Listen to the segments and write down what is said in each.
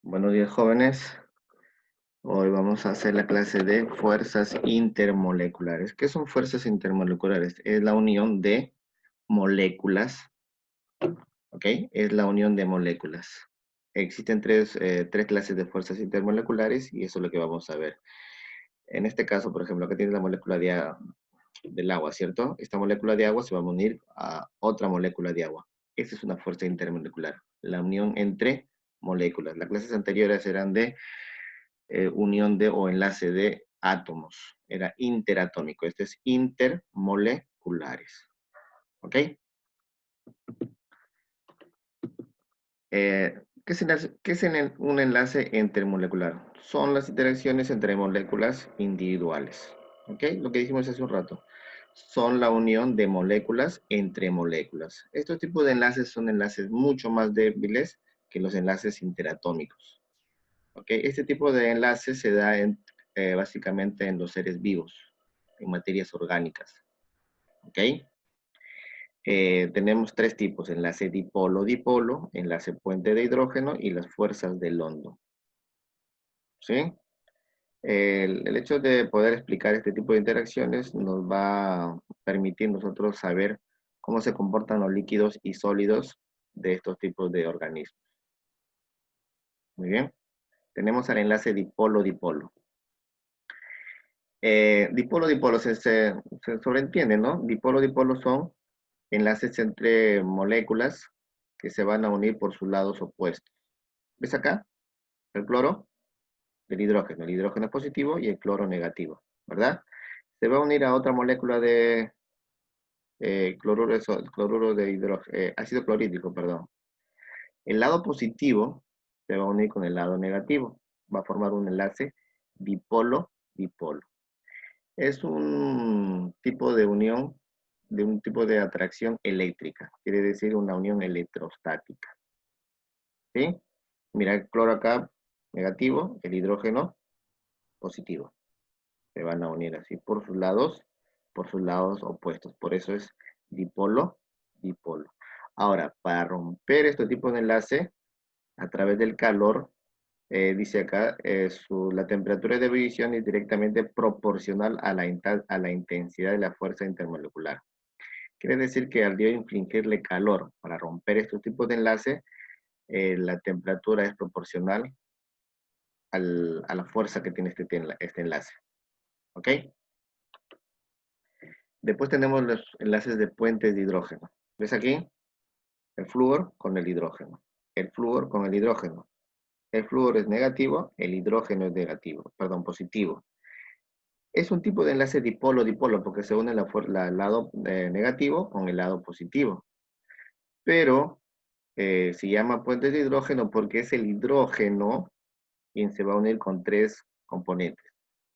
Buenos días, jóvenes. Hoy vamos a hacer la clase de fuerzas intermoleculares. ¿Qué son fuerzas intermoleculares? Es la unión de moléculas, ¿ok? Es la unión de moléculas. Existen tres clases de fuerzas intermoleculares y eso es lo que vamos a ver. En este caso, por ejemplo, acá tienes la molécula del agua, ¿cierto? Esta molécula de agua se va a unir a otra molécula de agua. Esa es una fuerza intermolecular, la unión entre moléculas. Las clases anteriores eran de unión de o enlace de átomos. Era interatómico. Este es intermoleculares. ¿Ok? ¿Qué es un enlace intermolecular? Son las interacciones entre moléculas individuales. ¿Ok? Lo que dijimos hace un rato. Son la unión de moléculas entre moléculas. Estos tipos de enlaces son enlaces mucho más débiles que los enlaces interatómicos. ¿Ok? Este tipo de enlaces se da básicamente en los seres vivos, en materias orgánicas. ¿Ok? Tenemos tres tipos, enlace dipolo-dipolo, enlace puente de hidrógeno y las fuerzas del hondo. ¿Sí? El hecho de poder explicar este tipo de interacciones nos va a permitir nosotros saber cómo se comportan los líquidos y sólidos de estos tipos de organismos. Muy bien. Tenemos el enlace dipolo-dipolo. Dipolo-dipolo se sobreentiende, ¿no? Dipolo-dipolo son enlaces entre moléculas que se van a unir por sus lados opuestos. ¿Ves acá? El cloro del hidrógeno. El hidrógeno es positivo y el cloro negativo, ¿verdad? Se va a unir a otra molécula de cloruro de hidrógeno, ácido clorhídrico, perdón. El lado positivo se va a unir con el lado negativo. Va a formar un enlace dipolo-dipolo. Es un tipo de unión, de un tipo de atracción eléctrica. Quiere decir una unión electrostática. ¿Sí? Mira el cloro acá, negativo, el hidrógeno, positivo. Se van a unir así por sus lados opuestos. Por eso es dipolo, dipolo. Ahora, para romper este tipo de enlace, a través del calor, dice acá, la temperatura de ebullición es directamente proporcional a la intensidad de la fuerza intermolecular. Quiere decir que al yo infligirle calor para romper estos tipos de enlace, la temperatura es proporcional a la fuerza que tiene este enlace. ¿Ok? Después tenemos los enlaces de puentes de hidrógeno. ¿Ves aquí? El flúor con el hidrógeno. El flúor con el hidrógeno. El flúor es negativo, el hidrógeno es negativo, perdón, positivo. Es un tipo de enlace dipolo-dipolo porque se une el lado negativo con el lado positivo. Pero se llama puente de hidrógeno porque es el hidrógeno quien se va a unir con tres componentes.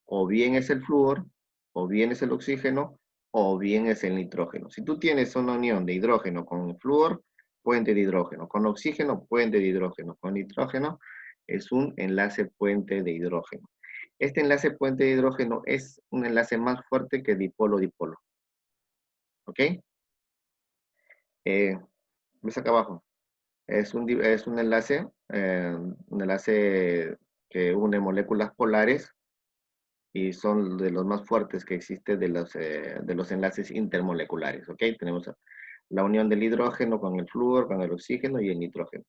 O bien es el flúor, o bien es el oxígeno, o bien es el nitrógeno. Si tú tienes una unión de hidrógeno con flúor, puente de hidrógeno. Con oxígeno, puente de hidrógeno. Con nitrógeno, es un enlace puente de hidrógeno. Este enlace puente de hidrógeno es un enlace más fuerte que dipolo-dipolo. ¿Ok? ¿Ves acá abajo? Es un enlace que une moléculas polares y son de los más fuertes que existe de los enlaces intermoleculares, ¿ok? Tenemos la unión del hidrógeno con el flúor, con el oxígeno y el nitrógeno.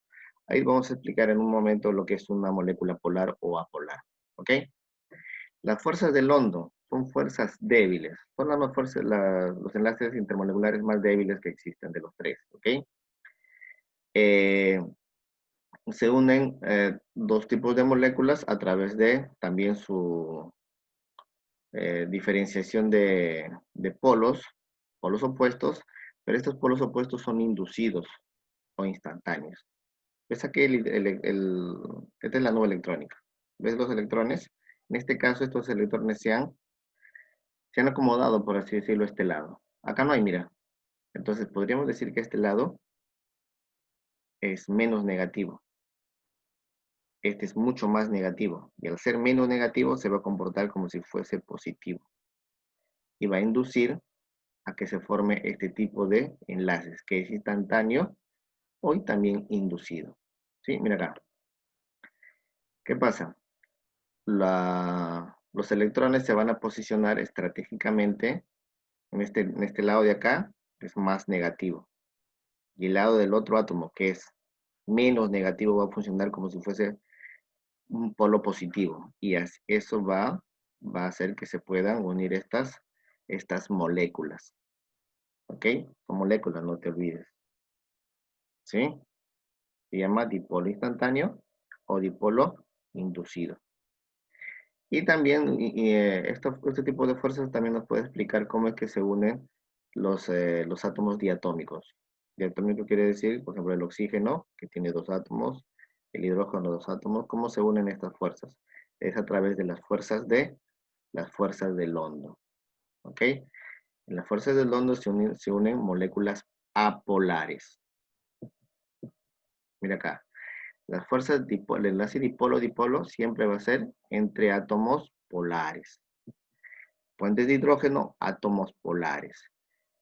Ahí vamos a explicar en un momento lo que es una molécula polar o apolar, ¿ok? Las fuerzas del hondo son fuerzas débiles, son las más fuerzas, los enlaces intermoleculares más débiles que existen de los tres, ¿ok? Eh, Se unen dos tipos de moléculas a través de también su diferenciación de polos opuestos, pero estos polos opuestos son inducidos o instantáneos. ¿Ves aquí esta es la nube electrónica? ¿Ves los electrones? En este caso, estos electrones se han acomodado, por así decirlo, a este lado. Acá no hay, mira. Entonces, podríamos decir que este lado es menos negativo. Este es mucho más negativo. Y al ser menos negativo, se va a comportar como si fuese positivo. Y va a inducir a que se forme este tipo de enlaces, que es instantáneo o también inducido. ¿Sí? Mira acá. ¿Qué pasa? Los electrones se van a posicionar estratégicamente en este lado de acá, es más negativo. Y el lado del otro átomo, que es menos negativo, va a funcionar como si fuese un polo positivo. Y eso va a hacer que se puedan unir estas moléculas. ¿Ok? Son moléculas, no te olvides. ¿Sí? Se llama dipolo instantáneo o dipolo inducido. Y también este tipo de fuerzas también nos puede explicar cómo es que se unen los átomos diatómicos. Diatómico quiere decir, por ejemplo, el oxígeno, que tiene dos átomos, el hidrógeno, dos átomos. ¿Cómo se unen estas fuerzas? Es a través de las fuerzas de London. ¿Ok? En las fuerzas de London se unen moléculas apolares. Mira acá. Las fuerzas el enlace dipolo-dipolo siempre va a ser entre átomos polares. Puentes de hidrógeno, átomos polares.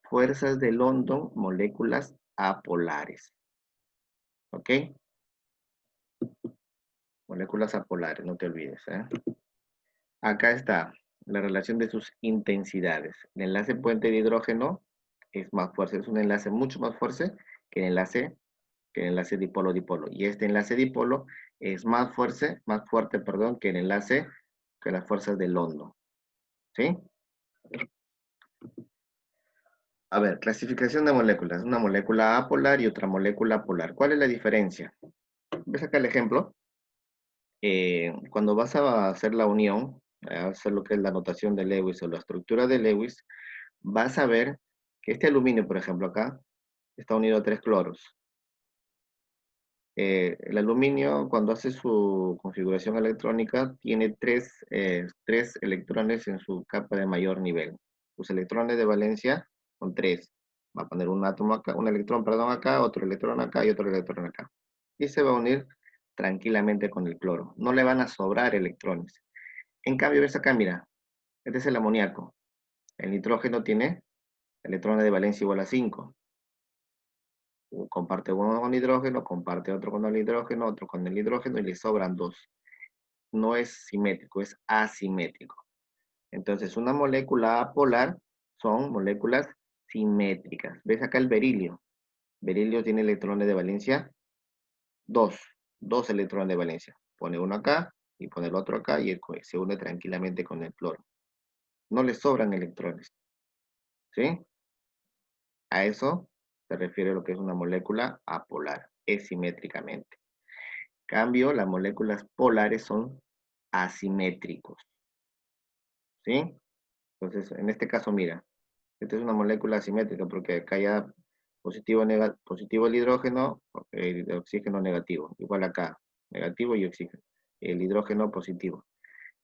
Fuerzas de London, moléculas apolares. ¿Ok? Moléculas apolares, no te olvides. Acá está la relación de sus intensidades. El enlace puente de hidrógeno es más fuerte, es un enlace mucho más fuerte que el enlace dipolo-dipolo. Y este enlace dipolo es más fuerte, perdón, que el enlace, que las fuerzas de London. ¿Sí? A ver, clasificación de moléculas. Una molécula apolar y otra molécula polar. ¿Cuál es la diferencia? ¿Ves acá el ejemplo? Cuando vas a hacer la unión, a hacer lo que es la notación de Lewis o la estructura de Lewis, vas a ver que este aluminio, por ejemplo, acá, está unido a tres cloros. El aluminio, cuando hace su configuración electrónica, tiene tres electrones en su capa de mayor nivel. Sus electrones de valencia son tres. Va a poner un átomo acá, un electrón, perdón, acá, otro electrón acá y otro electrón acá. Y se va a unir tranquilamente con el cloro. No le van a sobrar electrones. En cambio, ves acá, mira, este es el amoníaco. El nitrógeno tiene electrones de valencia igual a 5. Comparte uno con hidrógeno, comparte otro con el hidrógeno, otro con el hidrógeno y le sobran dos. No es simétrico, es asimétrico. Entonces, una molécula apolar son moléculas simétricas. ¿Ves acá el berilio? Berilio tiene electrones de valencia 2. Dos electrones de valencia. Pone uno acá y pone el otro acá y se une tranquilamente con el cloro. No le sobran electrones. ¿Sí? A eso se refiere lo que es una molécula apolar, es simétricamente. Cambio, las moléculas polares son asimétricos. ¿Sí? Entonces, en este caso, mira, esta es una molécula asimétrica porque acá ya positivo el hidrógeno, el oxígeno negativo. Igual acá, negativo y oxígeno. El hidrógeno positivo.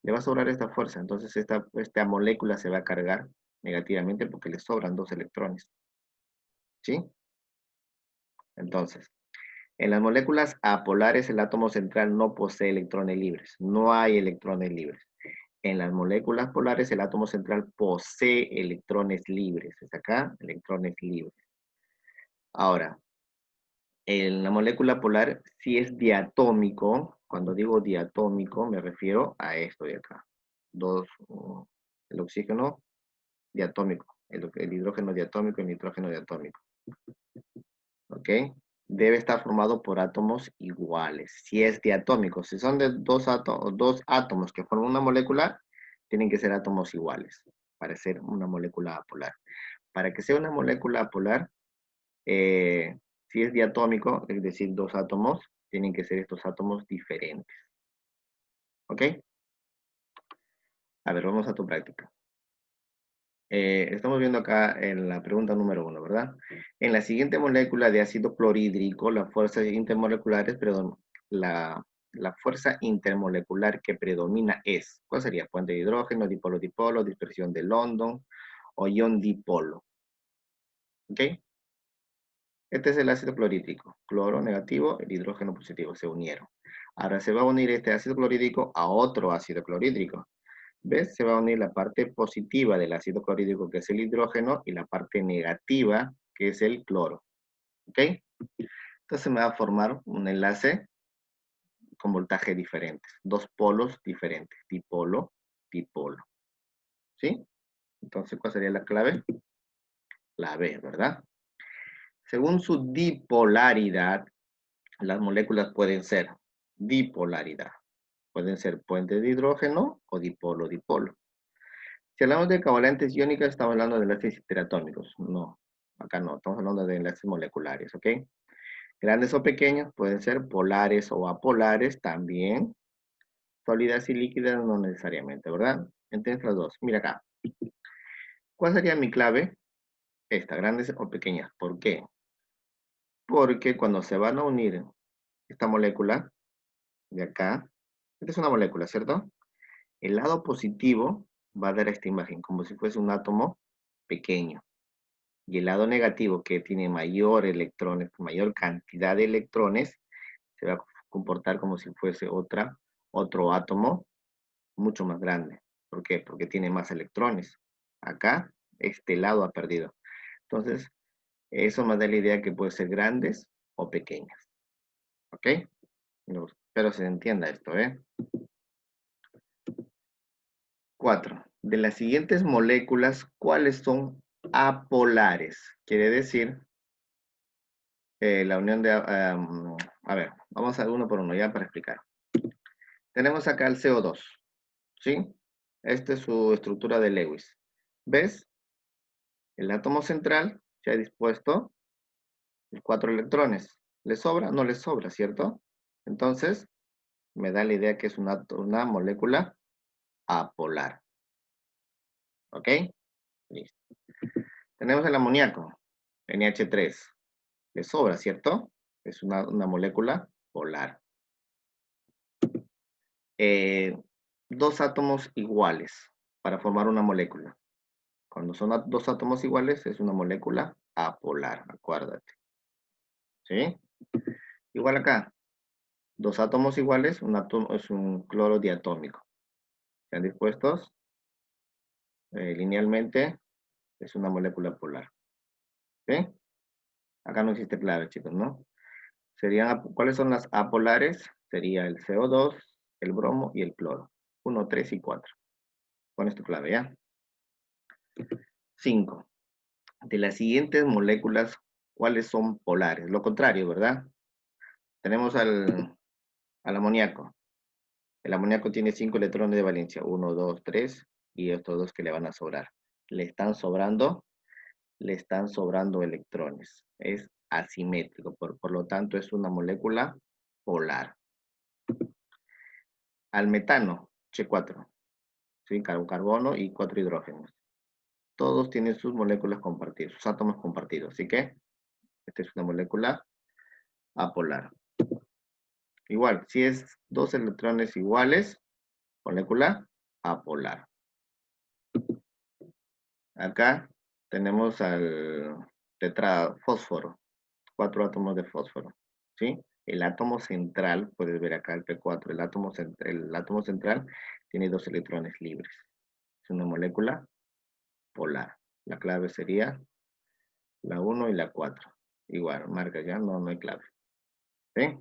Le va a sobrar esta fuerza, entonces esta molécula se va a cargar negativamente porque le sobran dos electrones. ¿Sí? Entonces, en las moléculas apolares el átomo central no posee electrones libres. No hay electrones libres. En las moléculas polares el átomo central posee electrones libres. Es acá, electrones libres. Ahora, en la molécula polar, si es diatómico, cuando digo diatómico me refiero a esto de acá. El oxígeno diatómico, el hidrógeno diatómico y el nitrógeno diatómico. ¿Ok? Debe estar formado por átomos iguales. Si es diatómico, si son de dos átomos que forman una molécula, tienen que ser átomos iguales para ser una molécula apolar. Para que sea una molécula apolar, si es diatómico, es decir, dos átomos, tienen que ser estos átomos diferentes. ¿Ok? A ver, vamos a tu práctica. Estamos viendo acá en la pregunta número 1, ¿verdad? En la siguiente molécula de ácido clorhídrico, las fuerzas intermoleculares, la fuerza intermolecular que predomina es, ¿cuál sería? Puente de hidrógeno, dipolo-dipolo, dispersión de London o ion dipolo. ¿Ok? Este es el ácido clorhídrico. Cloro negativo, el hidrógeno positivo, se unieron. Ahora se va a unir este ácido clorhídrico a otro ácido clorhídrico. ¿Ves? Se va a unir la parte positiva del ácido clorhídrico, que es el hidrógeno, y la parte negativa, que es el cloro. ¿Ok? Entonces me va a formar un enlace con voltaje diferentes. Dos polos diferentes. Dipolo, dipolo. ¿Sí? Entonces, ¿cuál sería la clave? La B, ¿verdad? Según su dipolaridad, las moléculas pueden ser dipolaridad. Pueden ser puentes de hidrógeno o dipolo-dipolo. Si hablamos de covalentes iónicas, estamos hablando de enlaces interatómicos. No, acá no, estamos hablando de enlaces moleculares, ¿ok? Grandes o pequeños pueden ser polares o apolares también. Sólidas y líquidas no necesariamente, ¿verdad? Entre las dos. Mira acá. ¿Cuál sería mi clave? Esta, grandes o pequeñas. ¿Por qué? Porque cuando se van a unir esta molécula de acá, esta es una molécula, ¿cierto? El lado positivo va a dar esta imagen, como si fuese un átomo pequeño. Y el lado negativo, que tiene mayor electrones, mayor cantidad de electrones, se va a comportar como si fuese otro átomo mucho más grande. ¿Por qué? Porque tiene más electrones. Acá, este lado ha perdido. Entonces, eso me da la idea que puede ser grandes o pequeñas. ¿Ok? No, espero se entienda esto, ¿eh? 4. De las siguientes moléculas, ¿cuáles son apolares? Quiere decir, la unión de... a ver, vamos a uno por uno ya para explicar. Tenemos acá el CO2, ¿sí? Esta es su estructura de Lewis. ¿Ves? El átomo central se ha dispuesto los 4 electrones. ¿Le sobra? No le sobra, ¿cierto? Entonces, me da la idea que es una molécula apolar. ¿Ok? Listo. Tenemos el amoníaco, NH3. Le sobra, ¿cierto? Es una molécula polar. Dos átomos iguales para formar una molécula. Cuando son dos átomos iguales, es una molécula apolar, acuérdate. ¿Sí? Igual acá, dos átomos iguales, un átomo es un cloro diatómico. ¿Están dispuestos? Linealmente, es una molécula polar. ¿Sí? Acá no existe clave, chicos, ¿no? ¿Cuáles son las apolares? Sería el CO2, el bromo y el cloro. 1, 3 y 4. Pones tu clave, ¿ya? 5. De las siguientes moléculas, ¿cuáles son polares? Lo contrario, ¿verdad? Tenemos al amoníaco. El amoníaco tiene 5 electrones de valencia. 1, 2, 3 y estos dos que le van a sobrar. Le están sobrando electrones. Es asimétrico, por lo tanto es una molécula polar. Al metano, H4, ¿sí? Carbono y 4 hidrógenos. Todos tienen sus moléculas compartidas, sus átomos compartidos. Así que esta es una molécula apolar. Igual, si es dos electrones iguales, molécula apolar. Acá tenemos al tetrafósforo, 4 átomos de fósforo, ¿sí? El átomo central, puedes ver acá el P4, el átomo central tiene 2 electrones libres. Es una molécula polar. La clave sería la 1 y la 4. Igual, marca ya, no hay clave. ¿Sí?